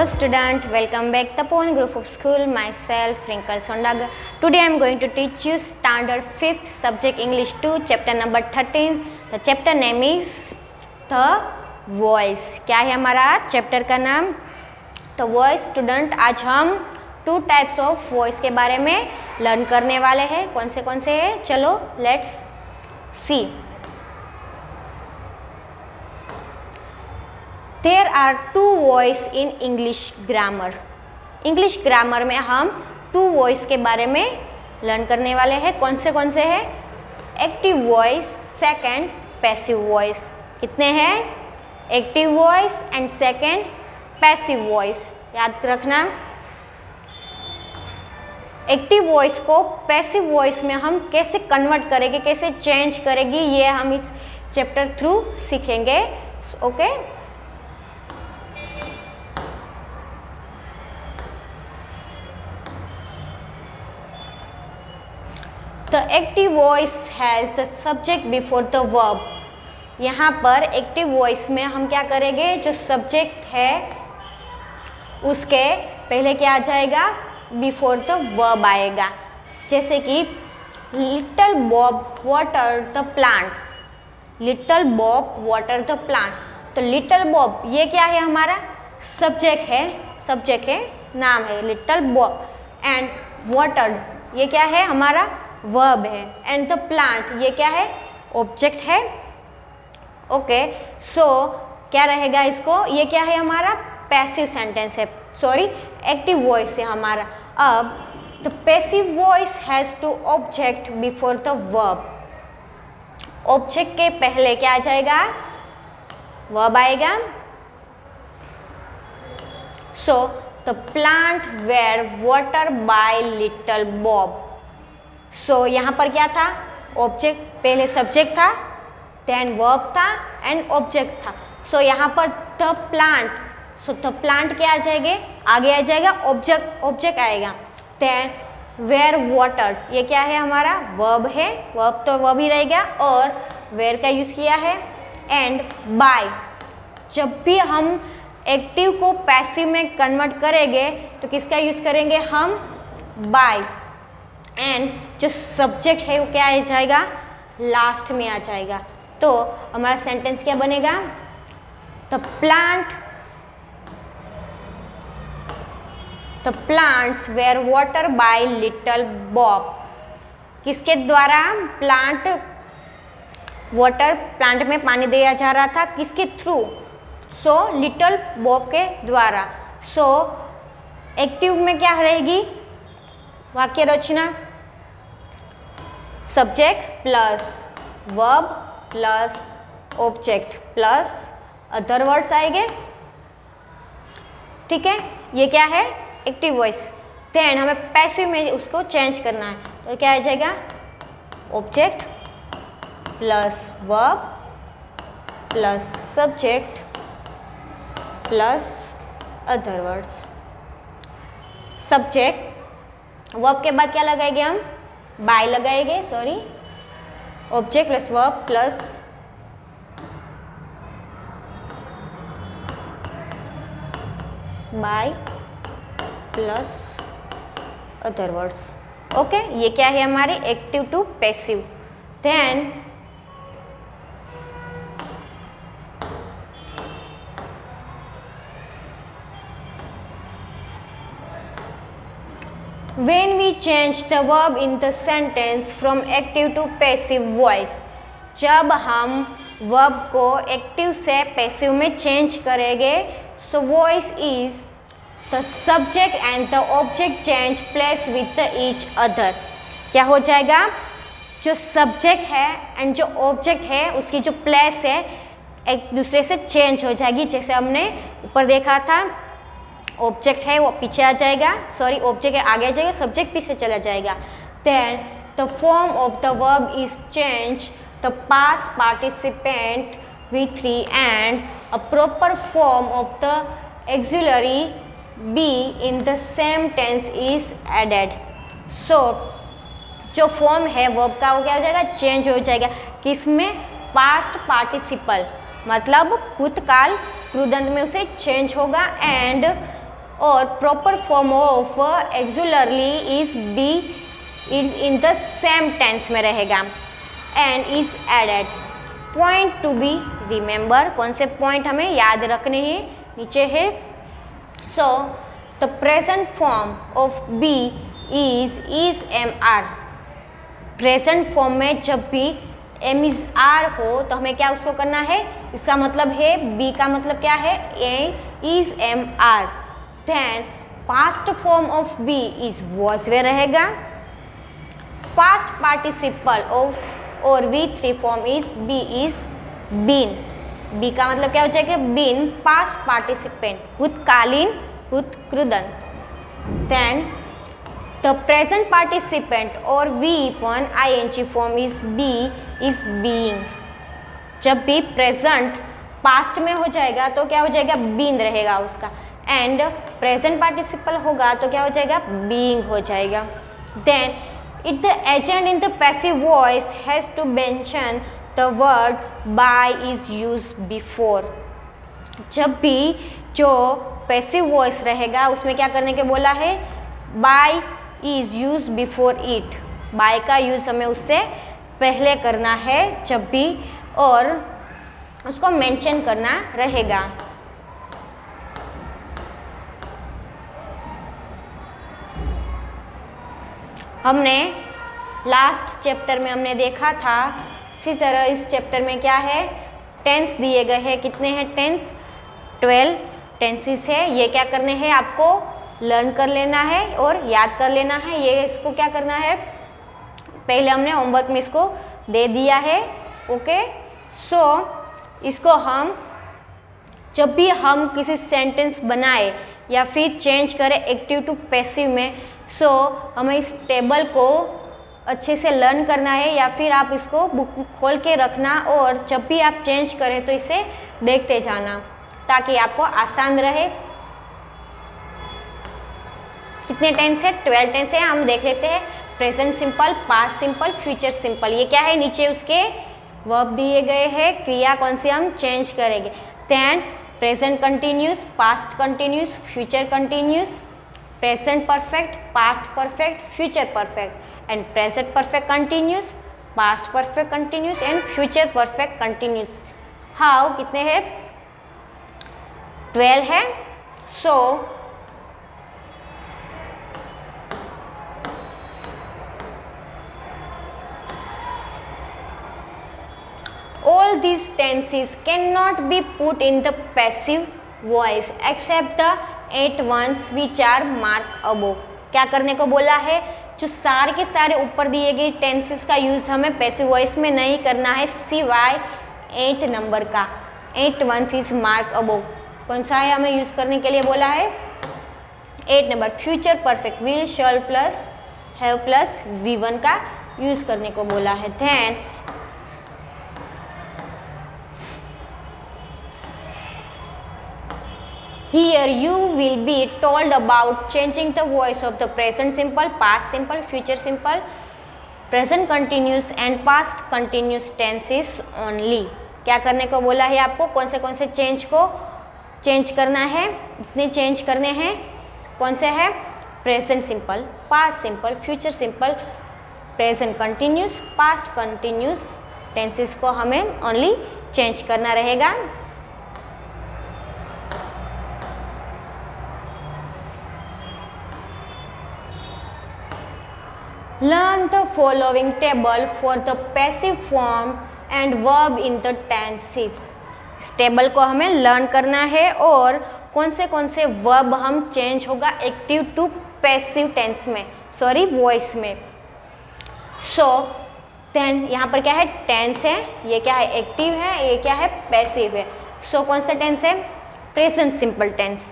Hello student, welcome back Tapon Group of School. Myself Wrinkle Sondagar. Today I am going to teach you standard 5th subject English 2 chapter number 13. The chapter name is The Voice. क्या है हमारा chapter का नाम? तो voice student आज हम 2 types of voice के बारे में लर्न करने वाले हैं. कौन से हैं? चलो let's see. There are 2 voice in English grammar. English grammar में हम 2 voice के बारे में लर्न करने वाले हैं. कौन से हैं? Active voice, second passive voice. कितने हैं? Active voice and second passive voice. याद रखना. एक्टिव वॉइस को पैसिव वॉइस में हम कैसे कन्वर्ट करेंगे, कैसे चेंज करेंगे, ये हम इस चैप्टर थ्रू सीखेंगे. Okay. The active voice has the subject before the verb. यहाँ पर एक्टिव वॉइस में हम क्या करेंगे, जो सब्जेक्ट है उसके पहले क्या आ जाएगा, बिफोर द वर्ब आएगा. जैसे कि little Bob water the plants. Little Bob water the plant. तो लिटल बॉब ये क्या है, हमारा सब्जेक्ट है, नाम है लिटल बॉब. एंड वाटर्ड ये क्या है, हमारा वर्ब है. एंड द प्लांट ये क्या है, ऑब्जेक्ट है. ओके. सो क्या रहेगा इसको, ये क्या है, हमारा पैसिव सेंटेंस है, सॉरी एक्टिव वॉइस है हमारा. अब the passive voice has to object before the verb. Object के पहले क्या आ जाएगा, वर्ब आएगा. So the plant were water by little Bob. So यहाँ पर क्या था, ऑब्जेक्ट, पहले सब्जेक्ट था, देन वर्ब था एंड ऑब्जेक्ट था. सो यहाँ पर the plant, so the plant क्या आ जाएंगे, आगे आ जाएगा, ऑब्जेक्ट आएगा. देन वेयर वाटर ये क्या है, हमारा वर्ब है, वर्ब तो वर्ब ही रहेगा. और वेयर का यूज़ किया है. एंड बाय, जब भी हम एक्टिव को पैसिव में कन्वर्ट करेंगे तो किसका यूज़ करेंगे हम, बाय. एंड जो सब्जेक्ट है वो क्या आ जाएगा, लास्ट में आ जाएगा. तो हमारा सेंटेंस क्या बनेगा, the plants were water by little Bob. किसके द्वारा प्लांट, वाटर प्लांट में पानी दिया जा रहा था, किसके थ्रू, सो लिटल बॉब के द्वारा. सो एक्टिव में क्या रहेगी, वाक्य रचना subject plus verb plus object plus other words आएंगे. ठीक है, ये क्या है, एक्टिव वॉइस. देन हमें पैसिव में उसको चेंज करना है, तो क्या आ जाएगा, object plus verb plus subject plus other words. Subject verb के बाद क्या लगाएंगे हम, बाय लगाएंगे, sorry object plus verb plus by plus other words. Okay. ये क्या है, हमारे active to passive. Then when we change the verb in the sentence from active to passive voice. जब हम verb को एक्टिव से पैसिव में चेंज करेंगे, so voice is the subject and the object change place with each other. क्या हो जाएगा, जो सब्जेक्ट है एंड जो ऑब्जेक्ट है उसकी जो प्लेस है एक दूसरे से चेंज हो जाएगी. जैसे हमने ऊपर देखा था, ऑब्जेक्ट है वो पीछे आ जाएगा, सॉरी ऑब्जेक्ट है आगे आ जाएगा, सब्जेक्ट पीछे चला जाएगा. Then the form of the verb is change, the past participant V3 and a proper form of the auxiliary be in the same tense is added. So जो फॉर्म है verb का वो क्या हो जाएगा, चेंज हो जाएगा. किसमें, पास्ट पार्टिसिपल, मतलब भूतकाल क्रुदंत में उसे चेंज होगा. एंड और proper form of auxiliary is be is in the same tense में रहेगा and is added. Point to be remember, कौन से पॉइंट हमें याद रखने हैं, नीचे है। So the present form of be is am are. Present form में जब भी एम इज आर हो तो हमें क्या उसको करना है, इसका मतलब है बी का मतलब क्या है, a is am are. Then past form of be is was were रहेगा। पास्ट पार्टिसिपल ऑफ और V3 form is be is been. Be का मतलब क्या हो जाएगा, बीन पास्ट पार्टिसिपेंट, भूतकालीन भूतकृदंत। देन द प्रेजेंट पार्टिसिपेंट और V1 form is be is being. जब भी प्रेजेंट पास्ट में हो जाएगा तो क्या हो जाएगा, बीइंग रहेगा उसका, एंड प्रेजेंट पार्टिसिपल होगा तो क्या हो जाएगा, बीइंग हो जाएगा। Then it the agent in the passive voice has to mention the word by is use before. जब भी जो पैसिव वॉइस रहेगा उसमें क्या करने के बोला है, by is use before it. By का यूज हमें उससे पहले करना है जब भी, और उसको मेंशन करना रहेगा। हमने लास्ट चैप्टर में हमने देखा था, इसी तरह इस चैप्टर में क्या है, टेंस दिए गए हैं। कितने हैं टेंस, 12 टेंसेस है। ये क्या करने हैं, आपको लर्न कर लेना है और याद कर लेना है। ये इसको क्या करना है, पहले हमने होमवर्क में इसको दे दिया है। ओके, सो इसको हम जब भी हम किसी सेंटेंस बनाए या फिर चेंज करें एक्टिव टू पैसिव में, सो हमें इस टेबल को अच्छे से लर्न करना है, या फिर आप इसको बुक खोल के रखना और जब भी आप चेंज करें तो इसे देखते जाना ताकि आपको आसान रहे। कितने टेंस है, 12 टेंस है। हम देख लेते हैं, present simple, past simple, future simple. ये क्या है, नीचे उसके वर्ब दिए गए हैं, क्रिया कौन सी हम चेंज करेंगे। Then present continuous, past continuous, future continuous, present perfect, past perfect, future perfect, and present perfect continuous, past perfect continuous and future perfect continuous. How कितने हैं, 12 है। सो all these tenses cannot be put in the passive voice except the 8 ones which are marked above। क्या करने को बोला है, जो सारे के सारे ऊपर दिए गए टेंसेस का यूज़ हमें पैसिव वॉइस में नहीं करना है, सिवाय 8 नंबर का। 8 ones is marked above। कौन सा है हमें यूज़ करने के लिए बोला है, 8 number. Future perfect, will, shall plus have plus V1 का यूज़ करने को बोला है। Then here you will be told about changing the voice of the present simple, past simple, future simple, present continuous and past continuous tenses only। क्या करने को बोला है आपको, कौन से चेंज को चेंज करना है, इतने चेंज करने हैं। कौन से है, present simple, past simple, future simple, present continuous, past continuous tenses को हमें ओनली चेंज करना रहेगा। Learn the following table for the passive form and verb in the tenses। इस टेबल को हमें लर्न करना है और कौन से वर्ब हम चेंज होगा एक्टिव टू पैसिव टेंस में, सॉरी वॉइस में। सो देन यहाँ पर क्या है, टेंस है, ये क्या है एक्टिव है, ये क्या है पैसिव है। सो कौन सा टेंस है, present simple tense.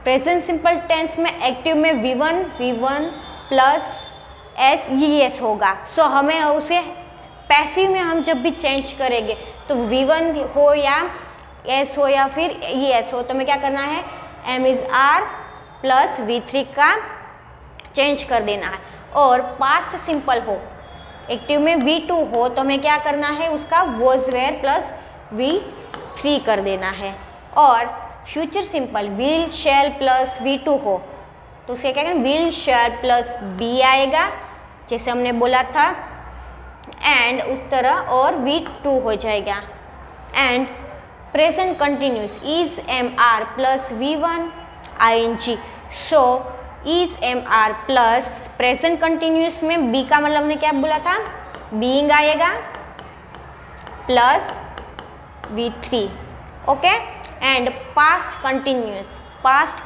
Present simple tense में एक्टिव में V1 प्लस SES होगा। सो हमें उसे पैसिव में हम जब भी चेंज करेंगे तो V1 हो या S हो या फिर ES हो तो हमें क्या करना है, M is R plus V3 का चेंज कर देना है। और पास्ट सिंपल हो, एक्टिव में V2 हो तो हमें क्या करना है, उसका was were प्लस V3 कर देना है। और future simple will shall plus V2 हो तो उसे क्या करें, विल शैल प्लस बी आएगा जैसे हमने बोला था, एंड उस तरह और V2 हो जाएगा। And present continuous is MR plus V1 ING। So is MR plus present continuous में बी का मतलब हमने क्या बोला था, बीइंग आएगा plus V3। Okay, and past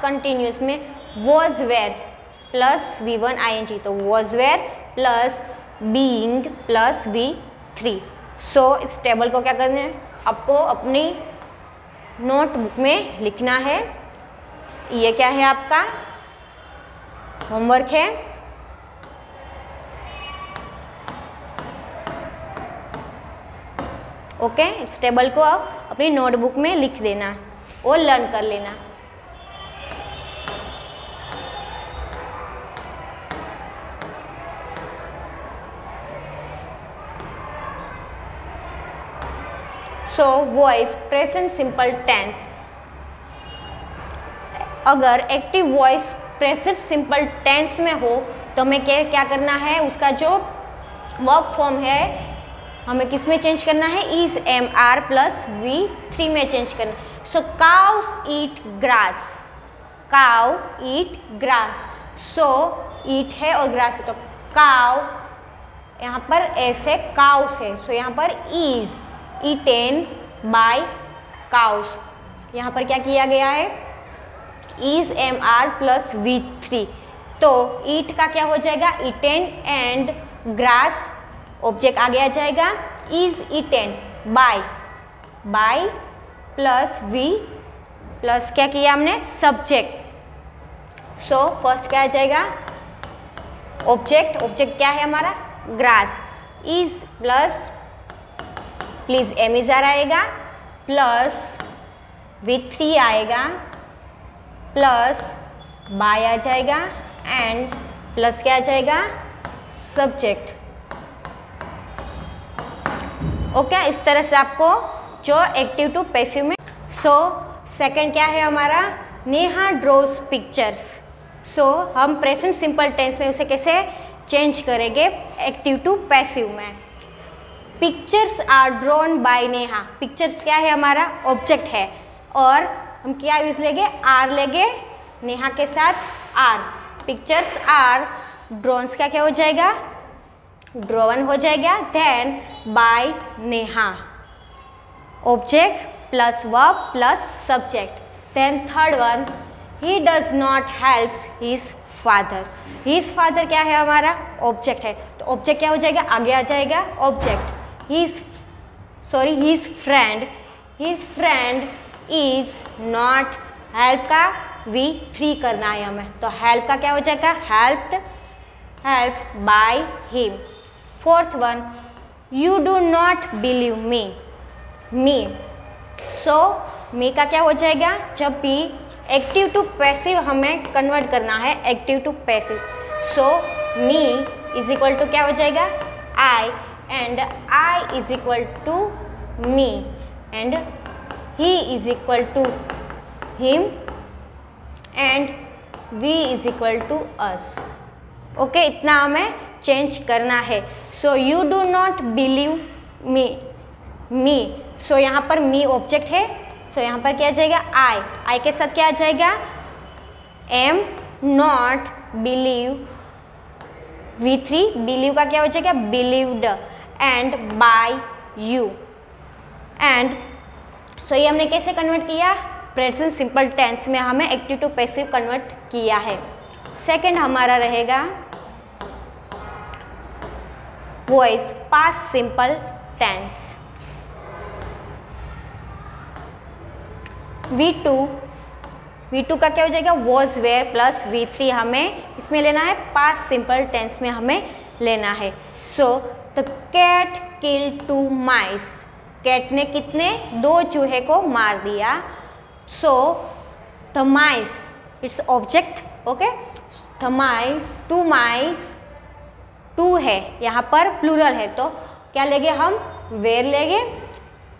continuous में was were plus V1 ING, तो was were plus being plus V3। So इस टेबल को क्या करना है, आपको अपनी नोटबुक में लिखना है। ये क्या है, आपका होमवर्क है। ओके, इस टेबल को आप अपनी नोटबुक में लिख देना और लर्न कर लेना। So voice present simple tense, अगर active voice present simple tense में हो तो हमें क्या करना है, उसका जो वर्ब फॉर्म है हमें किस में चेंज करना है, इज MR प्लस V3 में चेंज करना। सो काउस ईट ग्रास, काउ ईट ग्रास। सो ईट है और ग्रास है तो काउ यहाँ पर ऐसे काउस है, सो यहाँ पर इज ईटेन बाय काउस। यहाँ पर क्या किया गया है, इज MR प्लस V3, तो ईट का क्या हो जाएगा, ईटेन, एंड ग्रास ऑब्जेक्ट आगे आ जाएगा, is eaten by plus V plus क्या किया हमने, सब्जेक्ट। सो फर्स्ट क्या आ जाएगा, ऑब्जेक्ट क्या है हमारा, grass, is plus please am is are आएगा प्लस V3 आएगा प्लस बाय आ जाएगा एंड प्लस क्या आ जाएगा, सब्जेक्ट। ओके, इस तरह से आपको जो एक्टिव टू पैसिव में। सो सेकंड क्या है हमारा, नेहा ड्रॉज पिक्चर्स। सो हम प्रेजेंट सिंपल टेंस में उसे कैसे चेंज करेंगे एक्टिव टू पैसिव में। Pictures are drawn by Neha, pictures क्या है हमारा, ऑब्जेक्ट है, और हम क्या यूज लेंगे, आर लेंगे, नेहा के साथ आर। पिक्चर्स आर ड्रॉन्स क्या हो जाएगा, ड्रॉन हो जाएगा, then by Neha, object plus verb plus subject. Then third one, he does not help his father. His father क्या है हमारा, ऑब्जेक्ट है, तो ऑब्जेक्ट क्या हो जाएगा, आगे आ जाएगा object. His friend is not, help का V3 करना है हमें, तो हेल्प का क्या हो जाएगा, help by him. Fourth one, you do not believe me. So me का क्या हो जाएगा, जब भी एक्टिव टू पैसिव हमें कन्वर्ट करना है, active to passive, so me is equal to क्या हो जाएगा, I, and I is equal to me, and he is equal to him, and we is equal to us. Okay, इतना हमें change करना है। So you do not believe me, सो यहाँ पर मी object है, सो यहाँ पर क्या आ जाएगा, आई के साथ क्या आ जाएगा, am not believe V3, believe का क्या हो जाएगा, believed, and by you. And so ये हमने कैसे कन्वर्ट किया, प्रेजेंट सिंपल टेंस में हमें एक्टिव टू पैसिव कन्वर्ट किया है। सेकंड हमारा रहेगा voice past simple tense. V2 का क्या हो जाएगा, वॉज वेयर प्लस V3 हमें इसमें लेना है, पास्ट सिंपल टेंस में हमें लेना है। So the cat kill 2 mice, cat ने कितने, 2 चूहे को मार दिया। So the mice it's object, okay, the mice, 2 mice, 2 है यहाँ पर प्लूरल है, तो क्या लेंगे हम, वेयर लेंगे,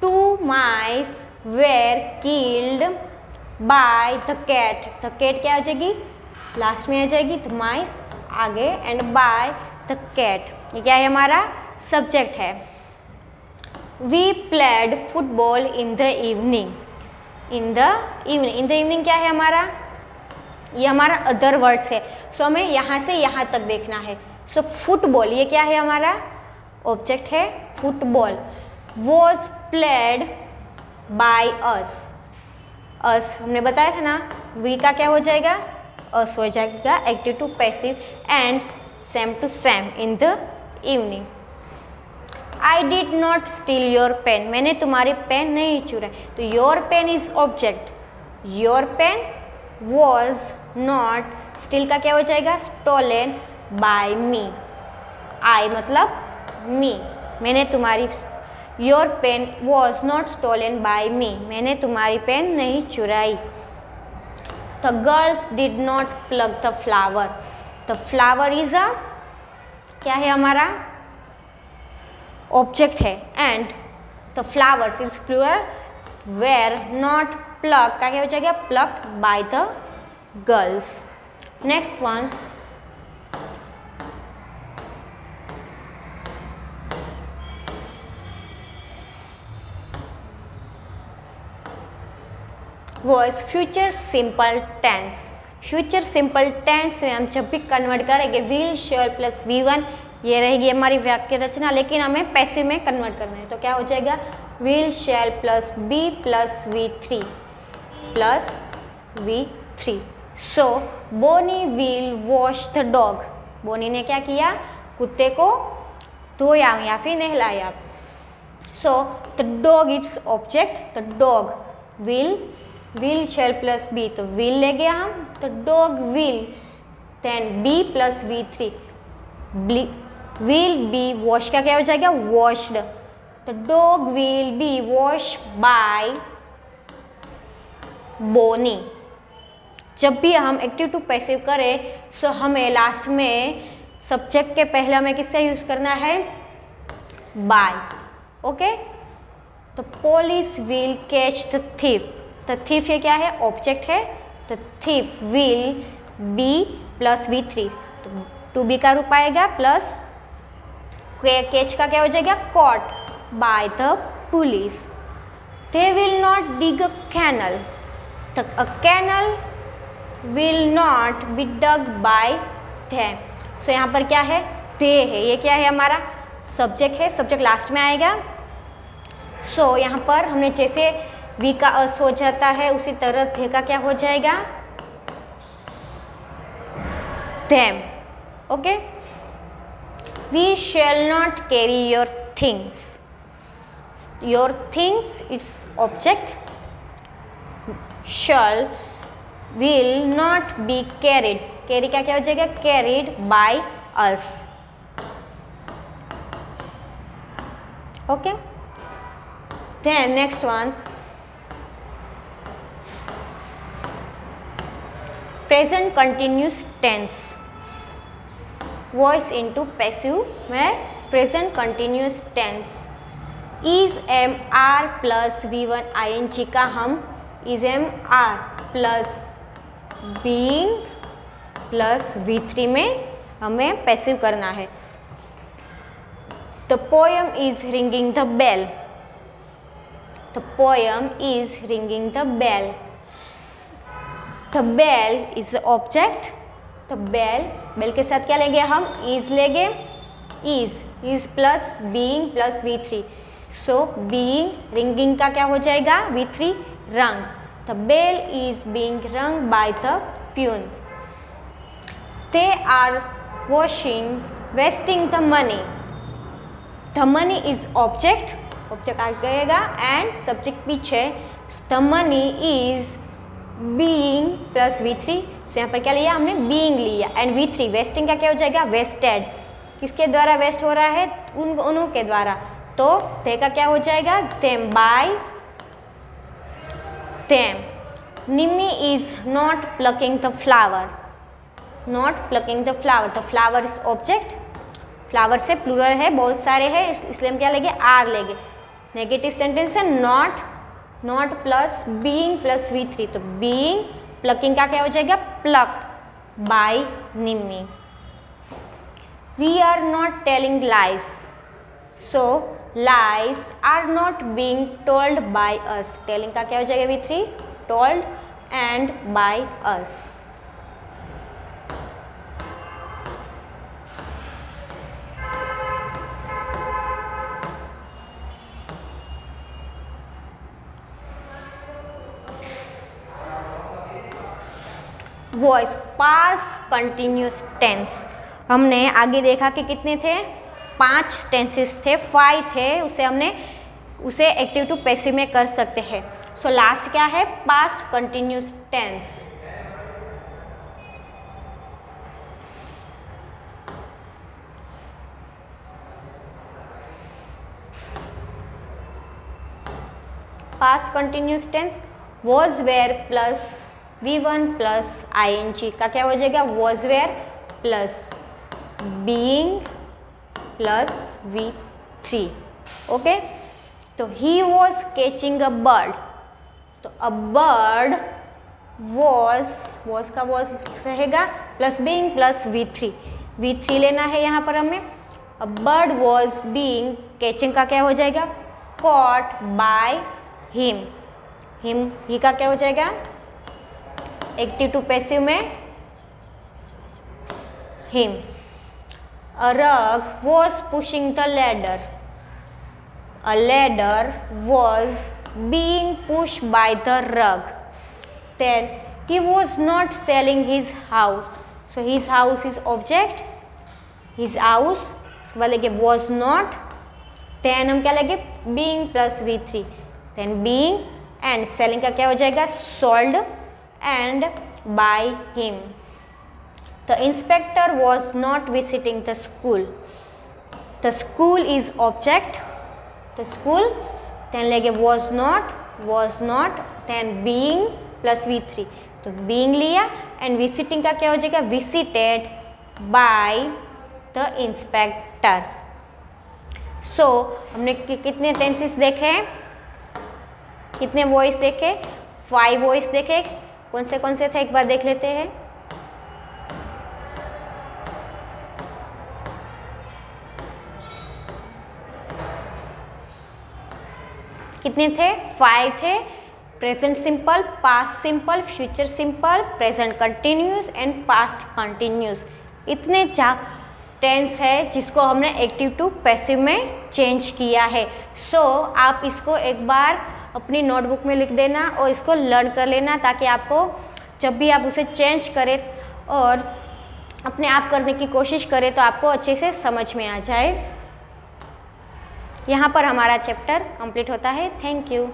2 mice were killed by the cat, the cat क्या आ जाएगी, लास्ट में आ जाएगी, द माइस आगे, एंड बाय द कैट, ये क्या है हमारा सब्जेक्ट है। We played football in the evening, in the evening, in the evening क्या है हमारा, ये हमारा अदर वर्ड्स है। सो हमें यहाँ से यहाँ तक देखना है। सो फुटबॉल ये क्या है हमारा ऑब्जेक्ट है, football was played by us, us हमने बताया था ना, वी का क्या हो जाएगा, अस हो जाएगा, active to passive, and same to same in the evening. I did not steal your pen, मैंने तुम्हारी पेन नहीं चुराई, तो your pen is object, your pen was not, steal का क्या हो जाएगा, स्टोलन बाय मी, आई मतलब मी, मैंने तुम्हारी, your pen was not stolen by me, मैंने तुम्हारी पेन नहीं चुराई। The girls did not pluck the flower, the flower is a क्या है हमारा ऑब्जेक्ट है, and the flowers is plural, were not pluck का क्या हो जाएगा, plucked by the girls. Next one, voice future simple tense, future simple tense में हम जब भी कन्वर्ट करेंगे विल शेल प्लस V1, ये रहेगी हमारी वाक्य रचना, लेकिन हमें पैसिव में कन्वर्ट करना है, तो क्या हो जाएगा, will shall plus be plus V3 plus V3। So Bonnie will wash the dog, Bonnie ने क्या किया, कुत्ते को धोया या फिर नहलाया। So the dog it's object, the dog will shall plus be, तो विल ले गया हम, तो dog will, then be plus V3, will be wash का क्या हो जाएगा, वॉश्ड, तो dog will be wash by Bonnie. जब भी हम एक्टिव टू पैसिव करें सो हमें लास्ट में सब्जेक्ट के पहले हमें किसका यूज करना है, बाय, ओके। तो police will catch the thief, the thief ये क्या है, ऑब्जेक्ट है, the thief will be plus V3, तो टू बी का रूप आएगा, प्लस कैच का क्या हो जाएगा, caught by the police. They will not dig a canal, a canal will not be dug by them. So यहाँ पर क्या है, दे है, ये क्या है हमारा सब्जेक्ट है, सब्जेक्ट लास्ट में आएगा। सो यहाँ पर हमने जैसे वी का अस हो जाता है उसी तरह थे का क्या हो जाएगा, them, okay. We shall not carry your things, your things it's object, shall will not be carried, carry का क्या हो जाएगा, carried by us, okay. Then next one, present continuous tense, voice into passive में present continuous tense, is am are plus V1 ING का हम is am are plus being plus V3 में हमें passive करना है। The poem is ringing the bell, the poem is ringing the bell, the bell is object, the bell, bell के साथ क्या लेंगे हम, इज लेंगे, is plus being plus V3, so being ringing का क्या हो जाएगा, V3 rung, the bell is being rung by the peon. They are washing wasting the money, the money is object, object आ गएगा एंड सब्जेक्ट पीछे, the money is being plus V3, तो यहाँ पर क्या लिया हमने, बीइंग लिया, एंड V3 वेस्टिंग का क्या हो जाएगा, वेस्टेड, किसके द्वारा वेस्ट हो रहा है, उन्हों के द्वारा, तो दे का क्या हो जाएगा, them by them. Nimi is not plucking the flower, not plucking the flower, the flower is object, flower से प्लूरल है, बहुत सारे हैं, इसलिए हम क्या लेंगे, आर लेंगे। नेगेटिव सेंटेंस है, not not plus being plus V3, तो बीइंग प्लकिंग का क्या हो जाएगा, plucked by Nimmi. We are not telling lies, so lies are not being told by us. Telling का क्या हो जाएगा V3, told and by us. Voice past continuous tense, हमने आगे देखा कि कितने थे, 5 टेंसेस थे, 5 थे, उसे एक्टिव टू पैसिव में कर सकते हैं। सो लास्ट क्या है, past continuous tense. Past continuous tense was were plus V1 plus ING का क्या हो जाएगा, was were plus being plus V3। Okay, तो he was catching a bird, तो अ बर्ड वॉज का वॉज रहेगा प्लस बीइंग प्लस V3 लेना है यहाँ पर हमें। A bird was being, catching का क्या हो जाएगा, कॉट बाय हिम, ही का क्या हो जाएगा, एक्टिव टू पैसिव में him. A rug was pushing the ladder, a ladder was being push by the rug. Then he was not selling his house, so his house is object, his house, उसके बाद लेंगे was not, then हम क्या लेंगे, being plus V3, then being and selling का क्या हो जाएगा, sold and by him. The inspector was not visiting the school. The school is object, the school, then लेंगे was not, then being plus V3, तो being लिया and visiting का क्या हो जाएगा, visited by the inspector. So हमने कितने tenses देखे, कितने वॉइस देखे, 5 वॉइस देखे। कौन से थे एक बार देख लेते हैं। कितने थे, 5 थे। Present simple, past simple, future simple, present continuous and past continuous. इतने 4 टेंस है जिसको हमने एक्टिव टू पैसिव में चेंज किया है। सो आप इसको एक बार अपनी नोटबुक में लिख देना और इसको लर्न कर लेना, ताकि आपको जब भी आप उसे चेंज करें और अपने आप करने की कोशिश करें तो आपको अच्छे से समझ में आ जाए। यहाँ पर हमारा चैप्टर कंप्लीट होता है। Thank you.